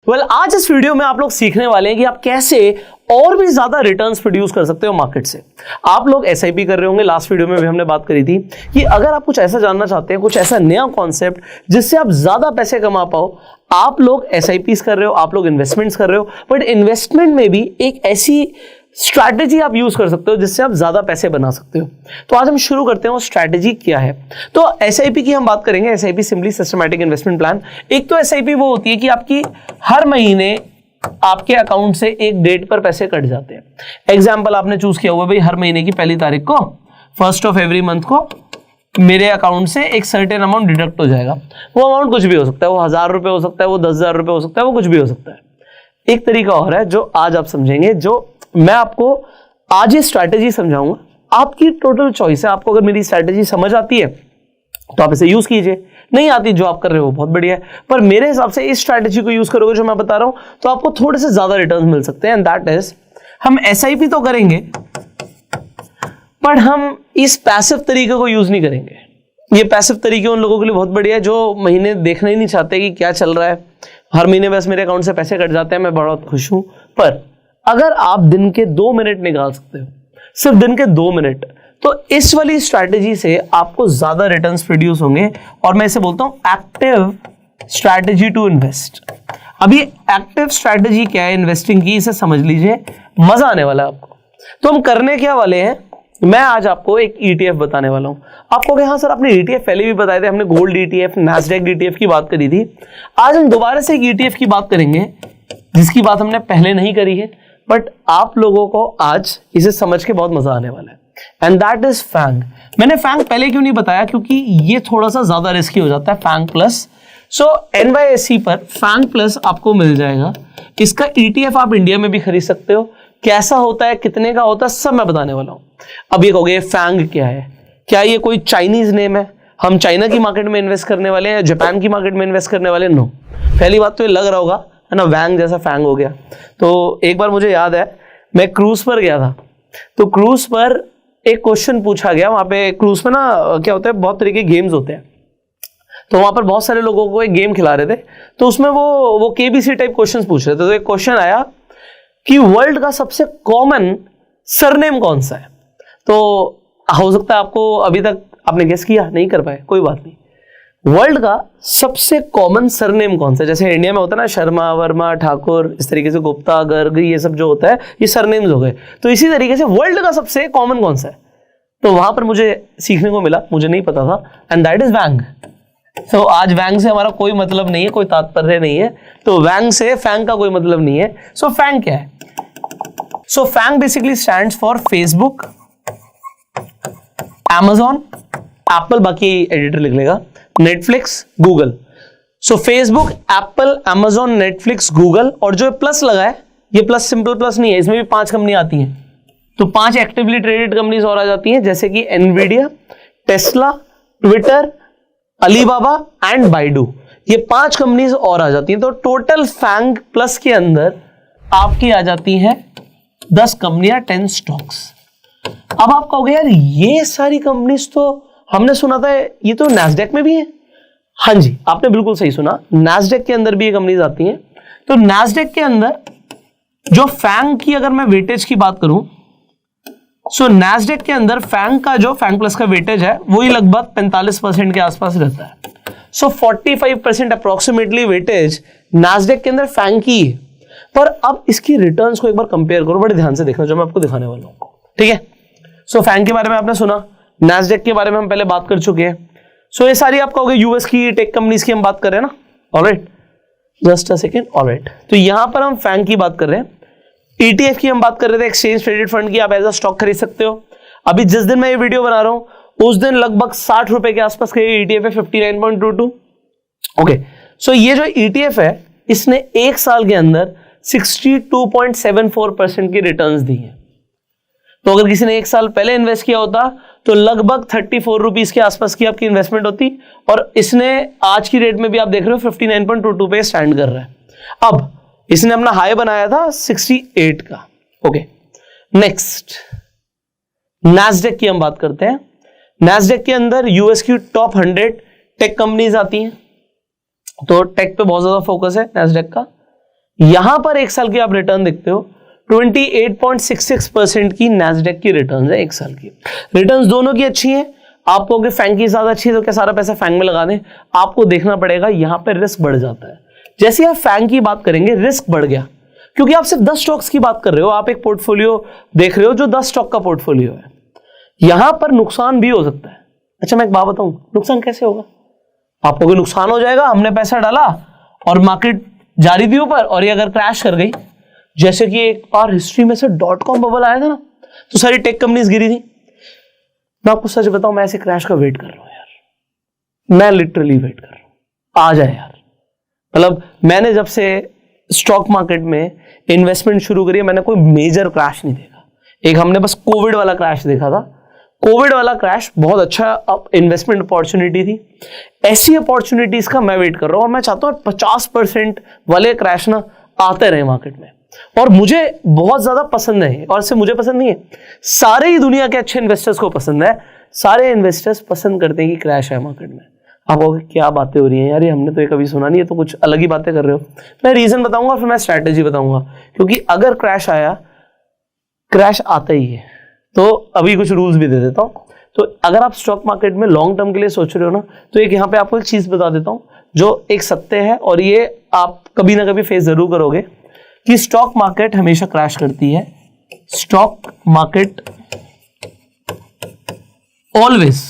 आज इस वीडियो में आप लोग सीखने वाले हैं कि आप कैसे और भी ज्यादा रिटर्न्स प्रोड्यूस कर सकते हो मार्केट से। आप लोग एसआईपी कर रहे होंगे, लास्ट वीडियो में भी हमने बात करी थी कि अगर आप कुछ ऐसा जानना चाहते हैं, कुछ ऐसा नया कॉन्सेप्ट जिससे आप ज्यादा पैसे कमा पाओ, आप लोग एसआईपीस कर रहे हो, आप लोग इन्वेस्टमेंट्स कर रहे हो, बट इन्वेस्टमेंट में भी एक ऐसी स्ट्रैटेजी आप यूज कर सकते हो जिससे आप ज्यादा पैसे बना सकते हो। तो आज हम शुरू करते हैं वो स्ट्रैटेजी क्या है। तो एसआईपी की हम बात करेंगे, SIP simply systematic investment plan. एक तो एसआईपी वो होती है कि आपकी हर महीने आपके अकाउंट से एक डेट पर पैसे कट जाते हैं। एग्जाम्पल आपने चूज किया हुआ भाई, हर महीने की पहली तारीख को, फर्स्ट ऑफ एवरी मंथ को मेरे अकाउंट से एक सर्टेन अमाउंट डिडक्ट हो जाएगा। वो अमाउंट कुछ भी हो सकता है, वो 1000 रुपए हो सकता है, वो 10,000 रुपए हो सकता है, वो कुछ भी हो सकता है। एक तरीका और है जो आज आप समझेंगे, जो मैं आपको आज ये स्ट्रैटेजी समझाऊंगा। आपकी टोटल चॉइस है, आपको अगर मेरी स्ट्रैटेजी समझ आती है तो आप इसे यूज कीजिए, नहीं आती जो आप कर रहे हो बहुत बढ़िया है, पर मेरे हिसाब से इस स्ट्रैटेजी को यूज करोगे जो मैं बता रहा हूं तो आपको थोड़े से ज्यादा रिटर्न मिल सकते हैं। एंड दैट इज, हम एसआईपी तो करेंगे पर हम इस पैसिव तरीके को यूज नहीं करेंगे। ये पैसिव तरीके उन लोगों के लिए बहुत बढ़िया है जो महीने देखना ही नहीं चाहते कि क्या चल रहा है, हर महीने बस मेरे अकाउंट से पैसे कट जाते हैं, मैं बहुत खुश हूं। पर अगर आप दिन के 2 मिनट निकाल सकते हो, सिर्फ दिन के 2 मिनट, तो इस वाली स्ट्रैटेजी से आपको ज्यादा रिटर्न्स प्रोड्यूस होंगे। और मैं इसे बोलता हूं एक्टिव स्ट्रैटेजी टू इन्वेस्ट। अभी एक्टिव स्ट्रैटेजी क्या है इन्वेस्टिंग की, इसे समझ लीजिए, मजा आने वाला है आपको। तो हम करने क्या वाले हैं, मैं आज आपको एक ईटीएफ बताने वाला हूं। आपको कहा हाँ सर आपने ईटीएफ पहले भी बताए थे, हमने गोल्ड ईटीएफ, नैस्डैक ईटीएफ की बात करी थी। आज हम दोबारा से एक ईटीएफ की बात करेंगे जिसकी बात हमने पहले नहीं करी है, बट आप लोगों को आज इसे समझ के बहुत मजा आने वाला है। And that is FANG. मैंने फैंग पहले क्यों नहीं बताया, क्योंकि ये थोड़ा सा ज्यादा रिस्की हो जाता है, फैंग प्लस। सो NYSE पर फैंग प्लस आपको मिल जाएगा। इसका ईटीएफ आप इंडिया में भी खरीद सकते हो। कैसा होता है, कितने का होता है, सब मैं बताने वाला हूं। अब ये कहोगे फैंग क्या है, क्या ये कोई चाइनीज नेम है, हम चाइना की मार्केट में इन्वेस्ट करने वाले हैं, जापान की मार्केट में इन्वेस्ट करने वाले? नो। पहली बात तो ये लग रहा होगा है ना, वैंग जैसा फैंग हो गया। तो एक बार मुझे याद है, मैं क्रूज पर गया था, तो क्रूज पर एक क्वेश्चन पूछा गया। वहां पे क्रूज में ना क्या होता है, बहुत तरीके के गेम्स होते हैं, तो वहां पर बहुत सारे लोगों को एक गेम खिला रहे थे, तो उसमें वो केबीसी टाइप क्वेश्चंस पूछ रहे थे। तो एक क्वेश्चन आया कि वर्ल्ड का सबसे कॉमन सरनेम कौन सा है। तो हो सकता है आपको अभी तक आपने गेस किया नहीं कर पाए, कोई बात नहीं। वर्ल्ड का सबसे कॉमन सरनेम कौन सा है? जैसे इंडिया में होता है ना शर्मा, वर्मा, ठाकुर, इस तरीके से गुप्ता, गर्ग, ये सब जो होता है ये सरनेम्स हो गए। तो इसी तरीके से वर्ल्ड का सबसे कॉमन कौन सा है, तो वहां पर मुझे सीखने को मिला, मुझे नहीं पता था, एंड दैट इज वैंग। तो आज वैंग से हमारा कोई मतलब नहीं है, कोई तात्पर्य नहीं है, तो वैंग से फैंग का कोई मतलब नहीं है। सो फैंग क्या है? So FAANG basically stands for Facebook, Amazon, Apple, बाकी एडिटर लिख लेगा, Netflix, Google. So Facebook, Apple, Amazon, Netflix, Google, और जो प्लस लगा है, ये प्लस सिंपल प्लस नहीं है, इसमें भी 5 कंपनी आती हैं। तो 5 एक्टिवली ट्रेडेड कंपनीज और आ जाती हैं, जैसे कि Nvidia, Tesla, Twitter, Alibaba and Baidu. ये 5 कंपनीज और आ जाती हैं। तो टोटल फैंग प्लस के अंदर आपकी आ जाती हैं 10 कंपनियां, 10 स्टॉक्स। अब आप कहोगे यार ये सारी कंपनीज तो हमने सुना था ये तो नैस्डैक में भी है। हाँ जी, आपने बिल्कुल सही सुना, नैस्डैक के अंदर भी ये कंपनीज आती हैं। तो नैस्डैक के अंदर जो फैंग की अगर मैं वेटेज की बात करूं, सो नैस्डैक के अंदर फैंग का जो फैंग प्लस का वेटेज है वही लगभग 45% के आसपास रहता है। सो 45% अप्रोक्सीमेटली वेटेज नैस्डैक के अंदर फैंग की है। पर अब इसकी रिटर्न्स को एक बार कंपेयर करो, बड़े ध्यान से देखना जो मैं आपको दिखाने वाला हूं, ठीक है। सो फैंग के बारे में आपने सुना, नैस्डैक के बारे में हम पहले बात कर चुके हैं। सो ये सारी आप कहोगे यूएस की टेक कंपनीज की हम बात कर रहे हैं ना, alright, just a second, alright. तो यहां पर हम फैंग की बात कर रहे हैं, ईटीएफ की हम बात कर रहे थे, एक्सचेंज ट्रेडेड फंड की, आप एज अ स्टॉक खरीद सकते हो। अभी जिस दिन मैं ये वीडियो बना रहा हूं उस दिन लगभग 60 रुपए के आसपास का ईटीएफ है, 59.22। ओके, सो ये जो ईटीएफ है इसने 1 साल के अंदर 62.74% की रिटर्न्स दी है। तो अगर किसी ने 1 साल पहले इन्वेस्ट किया होता तो लगभग 34 रुपीज के आसपास की आपकी इन्वेस्टमेंट होती, और इसने आज की रेट में भी आप देख रहे हो 59.22 पे स्टैंड कर रहा है। अब इसने अपना हाई बनाया था 68 का। ओके, नेक्स्ट नैस्डैक की हम बात करते हैं। नैस्डैक के अंदर यूएस की टॉप 100 टेक कंपनीज आती हैं, तो टेक पे बहुत ज्यादा फोकस है नैस्डैक का। यहां पर एक साल की आप रिटर्न देखते हो 28.66% की नैस्डैक की रिटर्न है एक साल की। रिटर्न्स दोनों की अच्छी हैं। आप कहोगे फैंग की ज्यादा अच्छी है तो क्या सारा पैसा फैंग में लगा दें? आपको देखना पड़ेगा, यहां पर रिस्क बढ़ जाता है। जैसे आप फैंग की बात करेंगे रिस्क बढ़ गया, क्योंकि आप सिर्फ 10 स्टॉक्स की बात कर रहे हो। आप एक पोर्टफोलियो देख रहे हो जो 10 स्टॉक का पोर्टफोलियो है, यहां पर नुकसान भी हो सकता है। अच्छा मैं एक बात बताऊं, नुकसान कैसे होगा? आपको कोई नुकसान हो जाएगा, हमने पैसा डाला और मार्केट जा रही थी ऊपर और ये अगर क्रैश कर गई, जैसे कि एक बार हिस्ट्री में से .com बबल आया था ना, तो सारी टेक कंपनीज गिरी थी। मैं आपको सच बताऊं, मैं ऐसे क्रैश का वेट कर रहा हूं यार, मैं लिटरली वेट कर रहा हूं, आ जाए यार। मतलब मैंने जब से स्टॉक मार्केट में इन्वेस्टमेंट शुरू करी है, मैंने कोई मेजर क्रैश नहीं देखा। एक हमने बस कोविड वाला क्रैश देखा था। कोविड वाला क्रैश बहुत अच्छा इन्वेस्टमेंट अपॉर्चुनिटी थी। ऐसी अपॉर्चुनिटीज का मैं वेट कर रहा हूं और मैं चाहता हूं 50% वाले क्रैश ना आते रहे मार्केट में। और मुझे बहुत ज्यादा पसंद है, और सिर्फ मुझे पसंद नहीं है, सारे ही दुनिया के अच्छे इन्वेस्टर्स को पसंद है। सारे इन्वेस्टर्स पसंद करते हैं कि क्रैश है मार्केट में। आप कहोगे क्या बातें हो रही हैं यार, ये हमने तो ये कभी सुना नहीं है, तो कुछ अलग ही बातें कर रहे हो। मैं रीजन बताऊंगा, फिर मैं स्ट्रैटेजी बताऊंगा। क्योंकि अगर क्रैश आया, क्रैश आता ही है, तो अभी कुछ रूल्स भी दे देता हूं। तो अगर आप स्टॉक मार्केट में लॉन्ग टर्म के लिए सोच रहे हो ना, तो एक यहां पे आपको एक चीज बता देता हूं जो एक सत्य है, और ये आप कभी ना कभी फेस जरूर करोगे कि स्टॉक मार्केट हमेशा क्रैश करती है। Stock market always.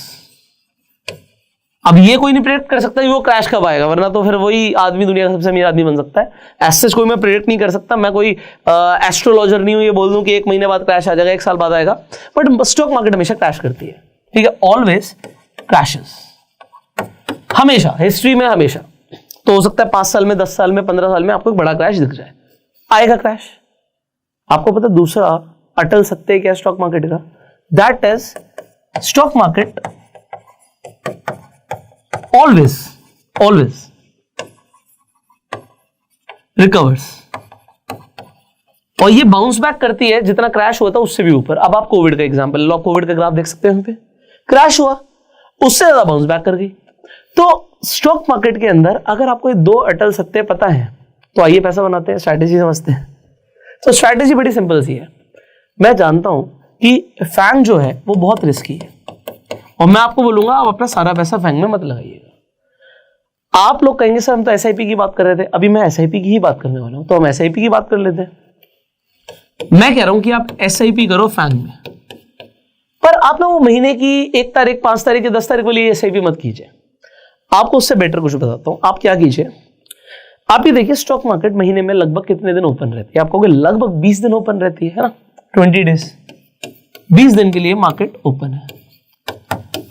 अब ये कोई नहीं प्रेडिक्ट कर सकता कि वो क्रैश कब आएगा, वरना तो फिर वही आदमी दुनिया का सबसे अमीर आदमी बन सकता है। ऐसे कोई मैं प्रेडिक्ट नहीं कर सकता, मैं कोई एस्ट्रोलॉजर नहीं हूं ये बोल दूं कि 1 महीने बाद क्रैश आ जाएगा, 1 साल बाद आएगा। बट स्टॉक मार्केट हमेशा क्रैश करती है, ठीक है, ऑलवेज क्रैशेस, हमेशा, हिस्ट्री में हमेशा। तो हो सकता है 5 साल में, 10 साल में, 15 साल में आपको एक बड़ा क्रैश दिख जाए, आएगा क्रैश। आपको पता दूसरा अटल सत्य क्या स्टॉक मार्केट का? That is stock market always recovers, और ये बाउंस बैक करती है जितना क्रैश हुआ था उससे भी ऊपर। अब आप कोविड का एग्जांपल लो, कोविड का ग्राफ देख सकते हैं, यहाँ पे क्रैश हुआ, उससे ज्यादा बाउंस बैक कर गई। तो स्टॉक मार्केट के अंदर अगर आपको ये 2 अटल सत्य पता है, तो आइए पैसा बनाते हैं, स्ट्रैटेजी समझते हैं। तो स्ट्रैटेजी बड़ी सिंपल सी है। मैं जानता हूं कि फैंग जो है वो बहुत रिस्की है, और मैं आपको बोलूंगा आप अपना सारा पैसा फैंग में मत लगाइएगा। आप लोग कहेंगे सर हम तो एसआईपी की बात कर रहे थे, अभी मैं एसआईपी की ही बात करने वाला हूं, तो हम एसआईपी की बात कर लेते हैं। मैं कह रहा हूं कि आप एसआईपी करो फैंग में, पर आप ना वो महीने की 1 तारीख, 5 तारीख या 10 तारीख वाली एसआईपी मत कीजिए। आपको उससे बेटर कुछ बताता हूं। आप क्या कीजिए, आप ये देखिए स्टॉक मार्केट महीने में लगभग कितने दिन ओपन रहती है? आप कहोगे लगभग 20 दिन ओपन रहती है ना, 20 डेज, 20 दिन के लिए मार्केट ओपन है।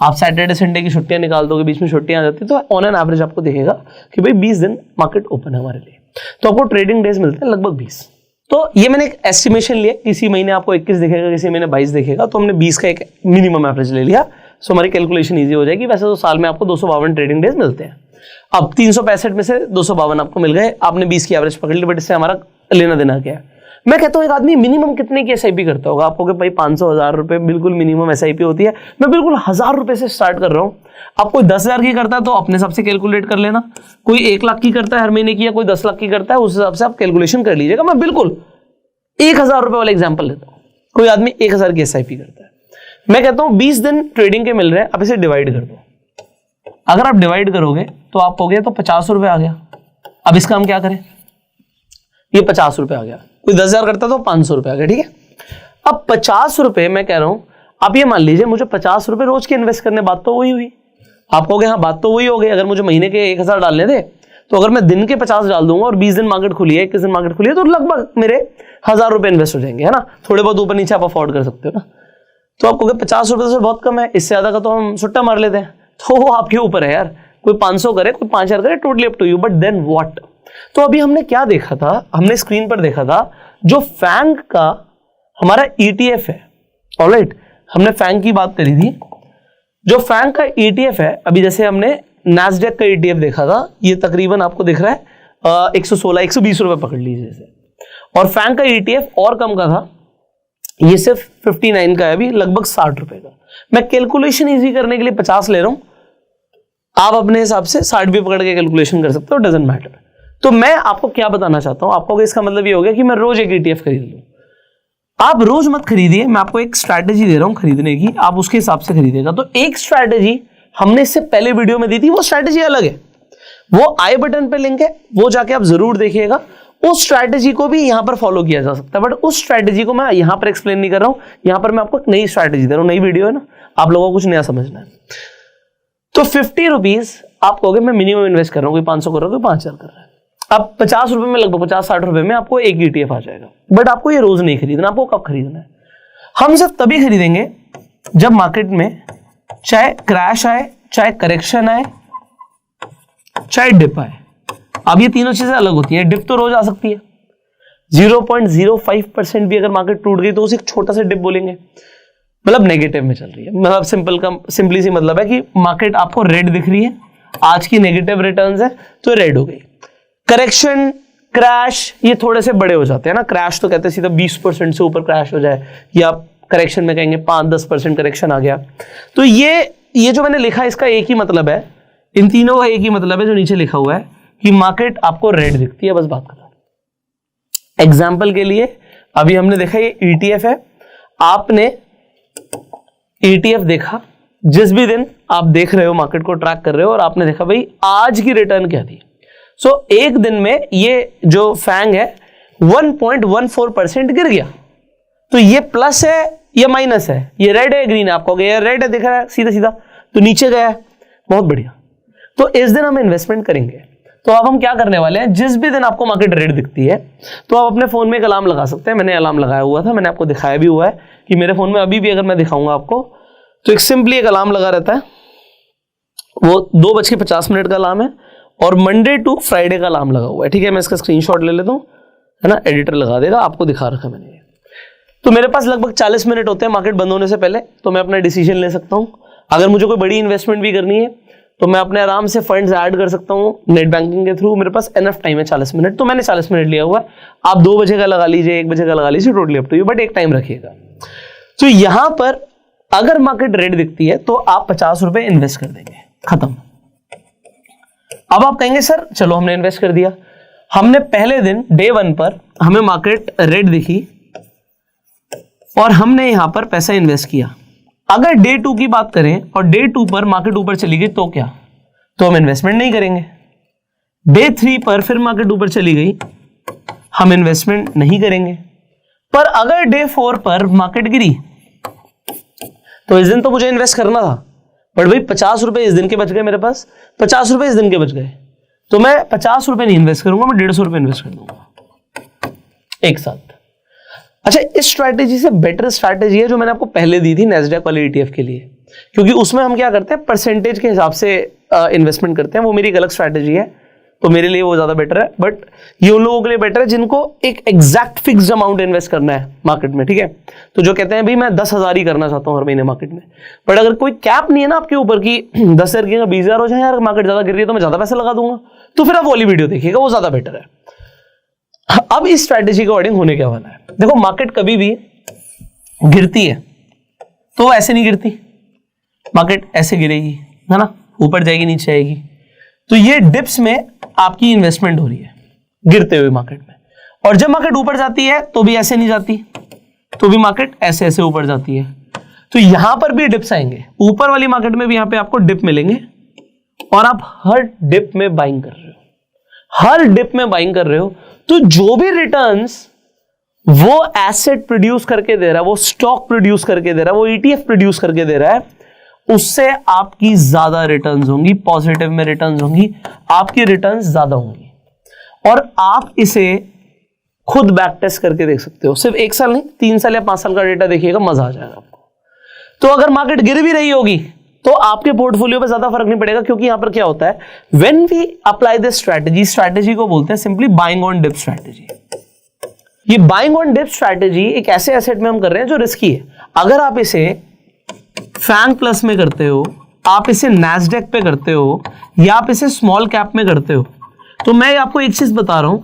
आप सैटरडे संडे की छुट्टियां निकाल दोगे, बीच में छुट्टियां आ जाती है, तो ऑन एन एवरेज आपको दिखेगा कि भाई 20 दिन मार्केट ओपन है हमारे लिए। तो आपको ट्रेडिंग डेज मिलते हैं लगभग 20। तो ये मैंने एक एस्टिमेशन लिया, किसी महीने आपको 21 दिखेगा, किसी महीने 22 दिखेगा, तो हमने 20 का एक मिनिमम एवरेज ले लिया। सो हमारी कैलकुलेशन ईजी हो जाएगी। वैसे तो साल में आपको 252 ट्रेडिंग डेज मिलते हैं। अब 365 में से 252 आपको मिल गए, आपने 20 की एवरेज पकड़ ली, बट इससे हमारा लेना देना क्या है? मैं कहता हूं एक आदमी मिनिमम कितने की एसआईपी करता होगा? आपको भाई 500, 1000 रुपए बिल्कुल मिनिमम एसआईपी होती है। मैं बिल्कुल 1000 रुपए से स्टार्ट कर रहा हूं। आप कोई 10,000 की करता है तो अपने हिसाब से कैलकुलेट कर लेना, कोई 1 लाख की करता है हर महीने की, या कोई 10 लाख की करता है, उस हिसाब से आप कैलकुलेशन कर लीजिएगा। मैं बिल्कुल 1000 रुपए वाला एग्जाम्पल लेता हूं। कोई आदमी 1000 की एसआईपी करता है, मैं कहता हूं 20 दिन ट्रेडिंग के मिल रहे हैं, आप इसे डिवाइड कर दो। अगर आप डिवाइड करोगे तो आप हो गया तो 50 रुपए आ गया। अब इसका हम क्या करें? ये 50 रुपए आ गया। कोई 10,000 करता तो 500 रुपए आ गया, ठीक है। अब 50 रुपए मैं कह रहा हूं, आप ये मान लीजिए मुझे 50 रुपए रोज के इन्वेस्ट करने, बात तो वही हुई। आप कहोगे हाँ बात तो वही हो गई, अगर मुझे महीने के 1000 डालने थे, तो अगर मैं दिन के 50 डाल दूंगा और 20 दिन मार्केट खुली है, 21 दिन मार्केट खुली है, तो लगभग मेरे 1000 रुपए इन्वेस्ट हो जाएंगे, है ना। थोड़े बहुत ऊपर नीचे आप अफोर्ड कर सकते हो ना। तो आप कहोगे 50 रुपए से बहुत कम है, इससे ज्यादा का तो हम सुट्टा मार लेते हैं। तो वो आपके ऊपर है यार, कोई 500 करे, कोई 5000 करे, totally up to you. But then what? तो अभी हमने क्या देखा था, हमने स्क्रीन पर देखा था जो फैंग का हमारा ETF है, ऑलराइट, हमने फैंग की बात करी थी। जो फैंग का ETF है, अभी जैसे हमने नैस्डैक का ETF देखा था, ये तकरीबन आपको दिख रहा है 116, 120 रुपए पकड़ लीजिए इसे। और फैंग का ETF और कम का था, ये सिर्फ 59 का है, अभी लगभग 60 रुपए का। मैं कैलकुलेशन इजी करने के लिए 50 ले रहा हूं, आप अपने हिसाब से 60 भी पकड़ के कैलकुलेशन कर सकते हो, डजंट मैटर। तो मैं आपको क्या बताना चाहता हूं, आपको इसका मतलब ये हो गया कि मैं रोज एक ETF खरीद लूं। आप रोज मत खरीदिए, मैं आपको एक स्ट्रैटेजी दे रहा हूं खरीदने की, आप उसके हिसाब से खरीदिएगा। तो एक स्ट्रैटेजी हमने इससे पहले वीडियो में दी थी, वो स्ट्रैटेजी अलग है, वो आई बटन पे लिंक है, वो जाके आप जरूर देखिएगा। उस स्ट्रैटेजी को भी यहां पर फॉलो किया जा सकता है, बट उस स्ट्रैटेजी को मैं यहां पर एक्सप्लेन नहीं कर रहा हूं, यहां पर मैं आपको एक नई स्ट्रैटेजी दे रहा हूं, नई वीडियो है ना, आप लोगों को कुछ नया समझना है। तो 50 रुपीज आप कहोगे मैं मिनिमम इन्वेस्ट कर रहा हूं, कोई 500 कर रहा है, कोई 5000 कर रहा है। अब 50 रुपए में लगभग 50-60 रुपए में आपको एक ETF आ जाएगा, बट आपको ये रोज नहीं खरीदना। आपको कब खरीदना है? हम सिर्फ तभी खरीदेंगे जब मार्केट में चाहे क्रैश आए, चाहे करेक्शन आए, चाहे डिप आए। अब ये तीनों चीजें अलग होती हैं। डिप तो रोज आ सकती है, 0.05% भी अगर मार्केट टूट गई तो उसे एक छोटा सा डिप बोलेंगे, मतलब नेगेटिव में चल रही है। मतलब सिंपली सी मतलब है कि मार्केट आपको रेड दिख रही है, आज की नेगेटिव रिटर्न्स है तो रेड हो गई। करेक्शन, क्रैश, ये थोड़े से बड़े हो जाते हैं ना। क्रैश तो कहते हैं सीधा 20% से ऊपर क्रैश हो जाए, या करेक्शन में कहेंगे 5-10% करेक्शन आ गया। तो ये जो मैंने लिखा है इसका एक ही मतलब है, इन तीनों का एक ही मतलब है जो नीचे लिखा हुआ है कि मार्केट आपको रेड दिखती है, बस बात खत्म। एग्जाम्पल के लिए अभी हमने देखा ये ETF है, आपने ETF देखा, जिस भी दिन आप देख रहे हो मार्केट को ट्रैक कर रहे हो और आपने देखा भाई आज की रिटर्न क्या थी। सो एक दिन में ये जो फैंग है 1.14% गिर गया, तो ये प्लस है या माइनस है, ये रेड है ग्रीन है, आपको ये रेड है दिख रहा है सीधा सीधा, तो नीचे गया है, बहुत बढ़िया। तो इस दिन हम इन्वेस्टमेंट करेंगे। तो अब हम क्या करने वाले हैं, जिस भी दिन आपको मार्केट रेड दिखती है तो आप अपने फोन में एक अलार्म लगा सकते हैं। मैंने अलार्म लगाया हुआ था, मैंने आपको दिखाया भी हुआ है कि मेरे फोन में अभी भी अगर मैं दिखाऊंगा आपको तो एक सिंपली एक अलार्म लगा रहता है, वो 2:50 का अलार्म है और मंडे टू फ्राइडे का अलार्म लगा हुआ है। ठीक है, मैं इसका स्क्रीनशॉट ले लेता हूँ, है ना, एडिटर लगा देगा, आपको दिखा रखा मैंने। तो मेरे पास लगभग 40 मिनट होते हैं मार्केट बंद होने से पहले, तो मैं अपना डिसीजन ले सकता हूँ। अगर मुझे कोई बड़ी इन्वेस्टमेंट भी करनी है तो मैं अपने आराम से फंड्स ऐड कर सकता हूँ नेट बैंकिंग के थ्रू। मेरे पास एनफ टाइम है 40 मिनट, तो मैंने 40 मिनट लिया हुआ है। आप 2 बजे का लगा लीजिए, 1 बजे का लगा लीजिए, totally up to you, but एक टाइम रखिएगा। तो यहां पर अगर मार्केट रेड दिखती है तो आप 50 रुपए इन्वेस्ट कर देंगे, खत्म। अब आप कहेंगे सर चलो हमने इन्वेस्ट कर दिया, हमने पहले दिन डे 1 पर हमें मार्केट रेड दिखी और हमने यहां पर पैसा इन्वेस्ट किया। अगर डे 2 की बात करें और डे 2 पर मार्केट ऊपर चली गई तो क्या, तो हम इन्वेस्टमेंट नहीं करेंगे। डे 3 पर फिर मार्केट ऊपर चली गई, हम इन्वेस्टमेंट नहीं करेंगे। पर अगर डे 4 पर मार्केट गिरी तो इस दिन तो मुझे इन्वेस्ट करना था, बट भाई 50 रुपए इस दिन के बच गए मेरे पास, 50 रुपए इस दिन के बच गए, तो मैं 50 रुपए नहीं इन्वेस्ट करूंगा, मैं 150 रुपए इन्वेस्ट कर दूंगा एक साथ। अच्छा, इस स्ट्रैटेजी से बेटर स्ट्रैटेजी है जो मैंने आपको पहले दी थी नैस्डैक वाले ETF के लिए, क्योंकि उसमें हम क्या करते हैं परसेंटेज के हिसाब से इन्वेस्टमेंट करते हैं। वो मेरी एक अलग स्ट्रैटेजी है, तो मेरे लिए वो ज्यादा बेटर है, बट ये उन लोगों के लिए बेटर है जिनको एक एग्जैक्ट फिक्स्ड अमाउंट इन्वेस्ट करना है मार्केट में। ठीक है, तो जो कहते हैं भाई मैं 10,000 ही करना चाहता हूँ हर महीने मार्केट में, बट अगर कोई कैप नहीं है ना आपके ऊपर की 10,000 की 20,000 हो जाए, यार मार्केट ज्यादा गिर रही है तो मैं ज्यादा पैसा लगा दूंगा, तो फिर आप वाली वीडियो देखिएगा, वो ज्यादा बेटर है। अब इस स्ट्रैटेजी के अकॉर्डिंग होने क्या वाला है, देखो मार्केट कभी भी गिरती है तो ऐसे नहीं गिरती, मार्केट ऐसे गिरेगी, है ना, ऊपर जाएगी नीचे आएगी। तो ये डिप्स में आपकी इन्वेस्टमेंट हो रही है गिरते हुए मार्केट में, और जब मार्केट ऊपर जाती है तो भी ऐसे नहीं जाती, तो भी मार्केट ऐसे ऐसे ऊपर जाती है। तो यहां पर भी डिप्स आएंगे, ऊपर वाली मार्केट में भी यहां पे आपको डिप मिलेंगे, और आप हर डिप में बाइंग कर रहे हो, हर डिप में बाइंग कर रहे हो, तो जो भी रिटर्न्स वो एसेट प्रोड्यूस करके दे रहा है, वो स्टॉक प्रोड्यूस करके दे रहा है, वो ETF प्रोड्यूस करके दे रहा है, उससे आपकी ज्यादा रिटर्न्स होंगी, पॉजिटिव में रिटर्न्स होंगी, आपकी रिटर्न्स ज्यादा होंगी। और आप इसे खुद बैक टेस्ट करके देख सकते हो, सिर्फ 1 साल नहीं, 3 साल या 5 साल का डेटा देखिएगा, मजा आ जाएगा आपको। तो अगर मार्केट गिर भी रही होगी तो आपके पोर्टफोलियो पे ज्यादा फर्क नहीं पड़ेगा, क्योंकि यहां पर क्या होता है, when we apply this strategy, strategy को बोलते हैं simply buying on dip strategy. ये बाइंग ऑन डिप स्ट्रैटेजी एक ऐसे एसेट में हम कर रहे हैं जो रिस्की है। अगर आप इसे फैंग प्लस में करते हो, आप इसे नैस्डैक पे करते हो, या आप इसे स्मॉल कैप में करते हो, तो मैं आपको एक चीज बता रहा हूं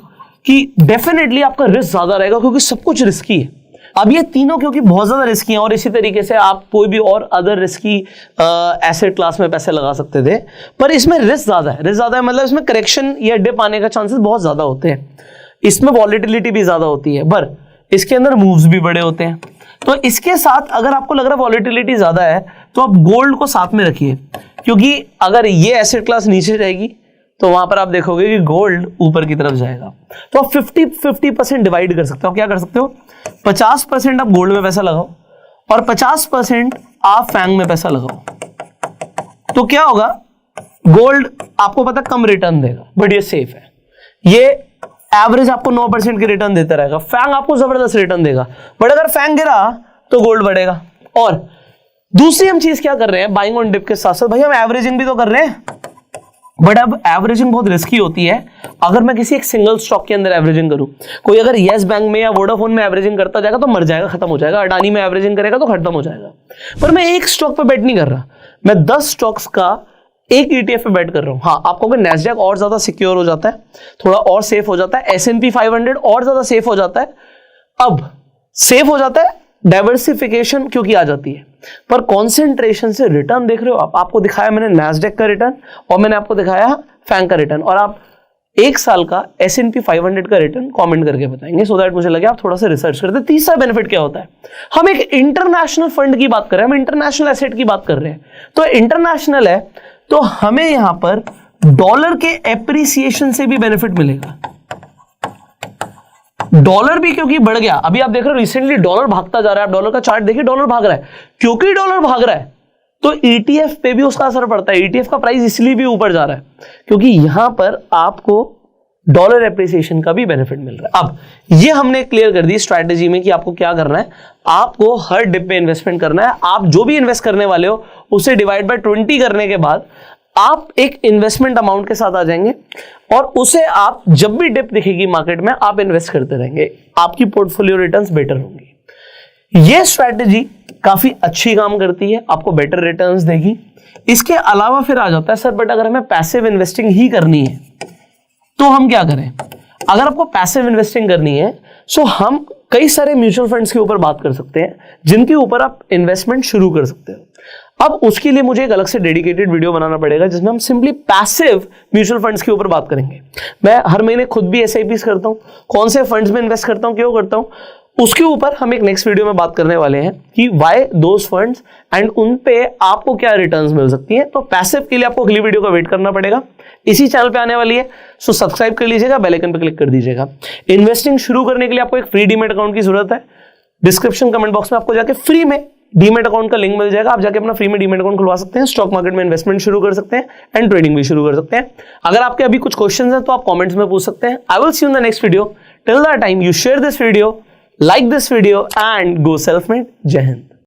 कि डेफिनेटली आपका रिस्क ज्यादा रहेगा, क्योंकि सब कुछ रिस्की है। अब ये तीनों क्योंकि बहुत ज्यादा रिस्की हैं और इसी तरीके से आप कोई भी और अदर रिस्की एसेट क्लास में पैसे लगा सकते थे, पर इसमें रिस्क ज्यादा है मतलब इसमें करेक्शन या डिप आने का चांसेस बहुत ज्यादा होते हैं, इसमें वॉलेटिलिटी भी ज्यादा होती है, पर इसके अंदर मूव्स भी बड़े होते हैं। तो इसके साथ अगर आपको लग रहा है वॉलेटिलिटी ज्यादा है तो आप गोल्ड को साथ में रखिए, क्योंकि अगर ये एसेट क्लास नीचे जाएगी तो वहां पर आप देखोगे कि गोल्ड ऊपर की तरफ जाएगा। तो आप 50-50% डिवाइड कर सकते हो। क्या कर सकते हो, 50% आप गोल्ड में पैसा लगाओ और 50% आप फैंग में पैसा लगाओ। तो क्या होगा, गोल्ड आपको पता कम रिटर्न देगा बट ये सेफ है, ये एवरेज आपको 9% की रिटर्न देता रहेगा। फैंग आपको जबरदस्त रिटर्न देगा, बट अगर फैंग गिरा तो गोल्ड बढ़ेगा। और दूसरी हम चीज क्या कर रहे हैं, बाइंग ऑन डिप के साथ साथ भाई हम एवरेजिंग भी तो कर रहे हैं, बट अब एवरेजिंग बहुत रिस्की होती है। अगर मैं किसी एक सिंगल स्टॉक के अंदर एवरेजिंग करूं, कोई अगर येस बैंक में या वोडाफोन में एवरेजिंग करता जाएगा तो मर जाएगा, खत्म हो जाएगा। अडानी में एवरेजिंग करेगा तो खत्म हो जाएगा। पर मैं एक स्टॉक पे बेट नहीं कर रहा, मैं 10 स्टॉक्स का एक ETF पे बेट कर रहा हूं। हाँ, आपको अगर नैस्डैक और ज्यादा सिक्योर हो जाता है, थोड़ा और सेफ हो जाता है, S&P 500 और ज्यादा सेफ हो जाता है। अब सेफ हो जाता है, डाइवर्सिफिकेशन क्योंकि आ जाती है, पर कॉन्सेंट्रेशन से रिटर्न देख रहे हो आप। आपको दिखाया मैंने नैस्डैक का रिटर्न और मैंने आपको दिखाया फैंग का रिटर्न, और आप एक साल का S&P 500 का रिटर्न कमेंट करके बताएंगे, सो दैट मुझे लगे आप थोड़ा सा रिसर्च करते। तीसरा बेनिफिट क्या होता है, हम एक इंटरनेशनल फंड की बात कर रहे हैं, हम इंटरनेशनल एसेट की बात कर रहे हैं। तो इंटरनेशनल है तो हमें यहां पर डॉलर के एप्रिसिएशन से भी बेनिफिट मिलेगा। डॉलर भी क्योंकि बढ़ गया, अभी आप देख रहे हो रिसेंटली डॉलर भागता जा रहा है। आप डॉलर का चार्ट देखिए, डॉलर भाग रहा है। क्योंकि डॉलर भाग रहा है तो ETF पे भी उसका असर पड़ता है। ETF का प्राइस इसलिए भी ऊपर जा रहा है क्योंकि यहां पर आपको डॉलर एप्रिसिएशन का भी बेनिफिट मिल रहा है। अब ये हमने क्लियर कर दी स्ट्रैटेजी में कि आपको क्या करना है, आपको हर डिप में इन्वेस्टमेंट करना है। आप जो भी इन्वेस्ट करने वाले हो उसे डिवाइड बाय 20 करने के बाद आप एक इन्वेस्टमेंट अमाउंट के साथ आ जाएंगे और उसे आप जब भी डिप दिखेगी मार्केट में आप इन्वेस्ट करते रहेंगे, आपकी पोर्टफोलियो रिटर्न्स बेटर होंगी। ये स्ट्रैटेजी काफी अच्छी काम करती है, आपको बेटर रिटर्न्स देगी। इसके अलावा फिर आ जाता है सर बट अगर हमें पैसिव इन्वेस्टिंग ही करनी है तो हम क्या करें। अगर आपको पैसिव इन्वेस्टिंग करनी है तो हम कई सारे म्यूचुअल फंड्स के ऊपर बात कर सकते हैं जिनके ऊपर आप इन्वेस्टमेंट शुरू कर सकते हो। अब उसके लिए मुझे एक अलग से डेडिकेटेड वीडियो बनाना पड़ेगा जिसमें हम सिंपली पैसिव म्यूचुअल फंड्स के ऊपर बात करेंगे। मैं हर महीने खुद भी SIPs करता हूं, कौन से फंड्स में इन्वेस्ट करता हूं, क्यों करता हूं, उसके ऊपर हम एक नेक्स्ट वीडियो में बात करने वाले हैं कि व्हाई दोस फंड्स एंड उन पे आपको क्या रिटर्न्स मिल सकती हैं। तो पैसिव के लिए आपको अगली वीडियो का वेट करना पड़ेगा, इसी चैनल पे आने वाली है। सो सब्सक्राइब कर लीजिएगा, बेल आइकन पे क्लिक कर दीजिएगा। इन्वेस्टिंग शुरू करने के लिए आपको एक फ्री डीमैट अकाउंट की जरूरत है। डिस्क्रिप्शन कमेंट बॉक्स में आपको जाके फ्री में डीमैट अकाउंट का लिंक मिल जाएगा, आप जाके अपना फ्री में डीमैट अकाउंट खुलवा सकते हैं, स्टॉक मार्केट में इन्वेस्टमेंट शुरू कर सकते हैं एंड ट्रेडिंग भी शुरू कर सकते हैं। अगर आपके अभी कुछ क्वेश्चंस हैं तो आप कमेंट्स में पूछ सकते हैं। I will see you in the next video. Till that time you share this video, like this video and go self-made. Jai Hind.